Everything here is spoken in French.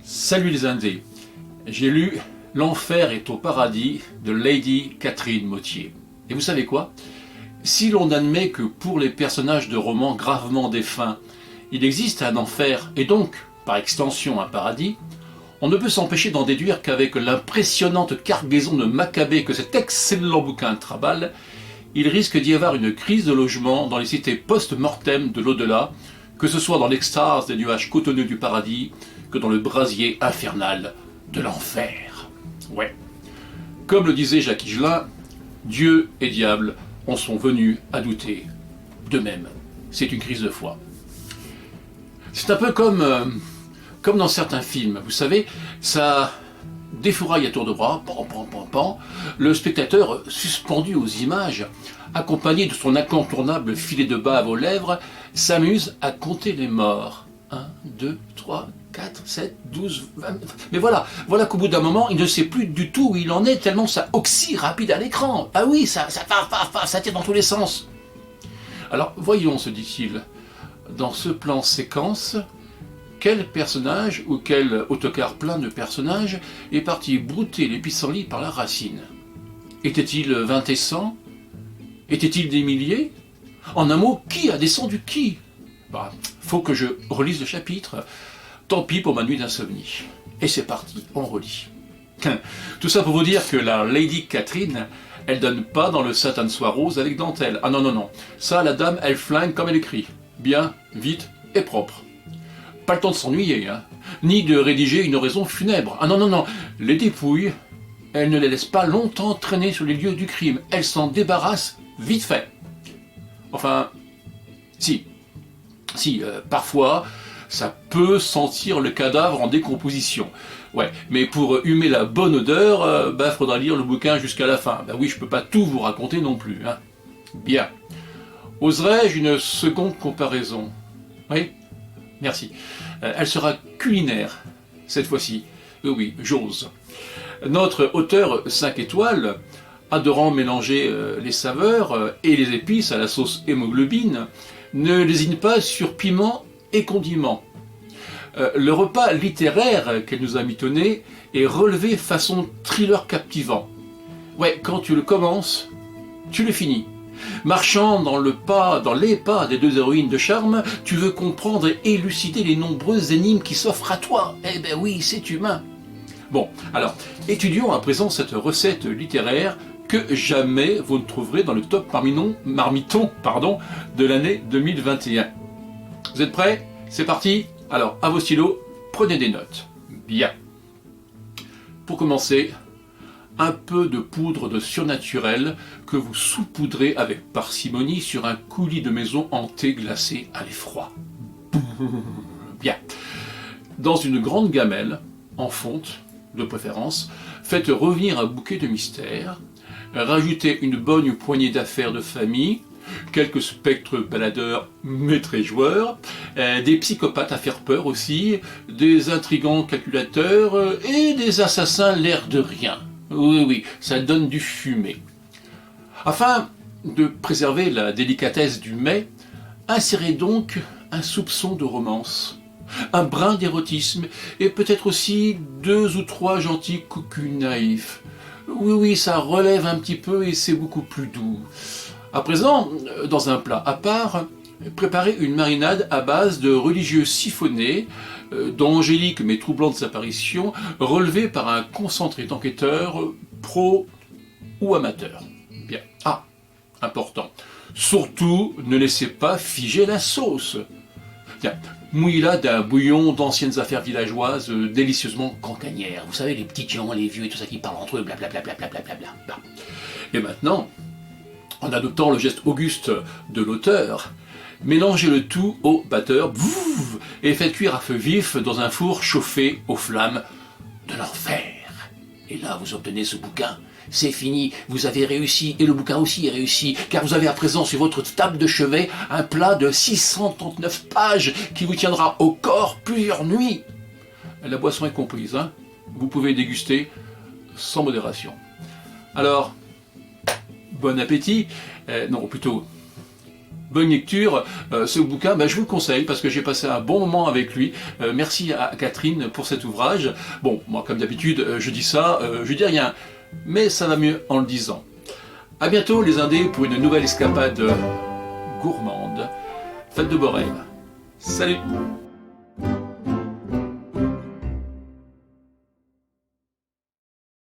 Salut les Indés, j'ai lu L'enfer est au paradis de Lady Catherine Mottier. Et vous savez quoi? Si l'on admet que pour les personnages de romans gravement défunts, il existe un enfer et donc, par extension, un paradis, on ne peut s'empêcher d'en déduire qu'avec l'impressionnante cargaison de macabées que cet excellent bouquin traballe, il risque d'y avoir une crise de logement dans les cités post-mortem de l'au-delà, que ce soit dans l'extase des nuages cotonneux du paradis, que dans le brasier infernal de l'enfer. Ouais. Comme le disait Jacques Higelin, Dieu et diable en sont venus à douter d'eux-mêmes. C'est une crise de foi. C'est un peu comme dans certains films, vous savez, ça défouraille à tour de bras, pan, pan, pan, pan, le spectateur suspendu aux images, accompagné de son incontournable filet de bave aux lèvres, s'amuse à compter les morts. 1, 2, 3, 4, 7, 12, 20... Mais voilà qu'au bout d'un moment, il ne sait plus du tout où il en est, tellement ça oxy rapide à l'écran. Ah oui, ça tire dans tous les sens. Alors, voyons, se dit-il, dans ce plan séquence, quel personnage ou quel autocar plein de personnages est parti brouter les pissenlits par la racine? Était-il 20 et 100? Était-il des milliers? En un mot, qui a descendu qui? Bah, faut que je relise le chapitre. Tant pis pour ma nuit d'insomnie. Et c'est parti, on relit. Tout ça pour vous dire que la Lady Catherine, elle donne pas dans le satin de soie rose avec dentelle. Ah non, non, non. Ça, la dame, elle flingue comme elle écrit. Bien, vite et propre. Pas le temps de s'ennuyer, hein. Ni de rédiger une oraison funèbre. Ah non, non, non. Les dépouilles, elle ne les laisse pas longtemps traîner sur les lieux du crime. Elle s'en débarrasse vite fait. Enfin, si, parfois, ça peut sentir le cadavre en décomposition. Ouais, mais pour humer la bonne odeur, faudra lire le bouquin jusqu'à la fin. Oui, je peux pas tout vous raconter non plus, hein. Bien. Oserais-je une seconde comparaison? Oui, merci. Elle sera culinaire, cette fois-ci. Oui, j'ose. Notre auteur 5 étoiles, adorant mélanger les saveurs et les épices à la sauce hémoglobine, ne lésine pas sur piment et condiments. Le repas littéraire qu'elle nous a mitonné est relevé façon thriller captivant. Ouais, quand tu le commences, tu le finis. Marchant dans les pas des deux héroïnes de charme, tu veux comprendre et élucider les nombreuses énigmes qui s'offrent à toi. Eh ben oui, c'est humain. Bon, alors, étudions à présent cette recette littéraire que jamais vous ne trouverez dans le top marmiton de l'année 2021. Vous êtes prêts? C'est parti? Alors, à vos stylos, prenez des notes. Bien. Pour commencer, un peu de poudre de surnaturel que vous saupoudrez avec parcimonie sur un coulis de maison en thé glacé à l'effroi. Bien. Dans une grande gamelle, en fonte, de préférence, faites revenir un bouquet de mystère, rajoutez une bonne poignée d'affaires de famille, quelques spectres baladeurs mais très joueurs, des psychopathes à faire peur aussi, des intrigants calculateurs et des assassins l'air de rien. Oui, ça donne du fumet. Afin de préserver la délicatesse du mets, insérez donc un soupçon de romance, un brin d'érotisme et peut-être aussi 2 ou 3 gentils coucous naïfs. Oui, ça relève un petit peu et c'est beaucoup plus doux. À présent, dans un plat à part, préparez une marinade à base de religieux siphonnés, d'angéliques mais troublantes apparitions, relevées par un concentré d'enquêteurs pro ou amateurs. Bien. Ah, important. Surtout, ne laissez pas figer la sauce. Tiens, mouillez-la d'un bouillon d'anciennes affaires villageoises délicieusement cancanières. Vous savez, les petits gens, les vieux et tout ça qui parlent entre eux, blablabla. Et maintenant, en adoptant le geste auguste de l'auteur, mélangez le tout au batteur et faites cuire à feu vif dans un four chauffé aux flammes de l'enfer. Et là, vous obtenez ce bouquin. C'est fini, vous avez réussi, et le bouquin aussi est réussi, car vous avez à présent sur votre table de chevet un plat de 639 pages qui vous tiendra au corps plusieurs nuits. La boisson est comprise, hein. Vous pouvez déguster sans modération. Alors, bon appétit, non plutôt bonne lecture, ce bouquin, je vous le conseille parce que j'ai passé un bon moment avec lui. Merci à Catherine pour cet ouvrage. Bon, moi comme d'habitude, je dis ça, je dis rien, mais ça va mieux en le disant. A bientôt les Indés pour une nouvelle escapade gourmande. Faites de beaux rêves. Salut!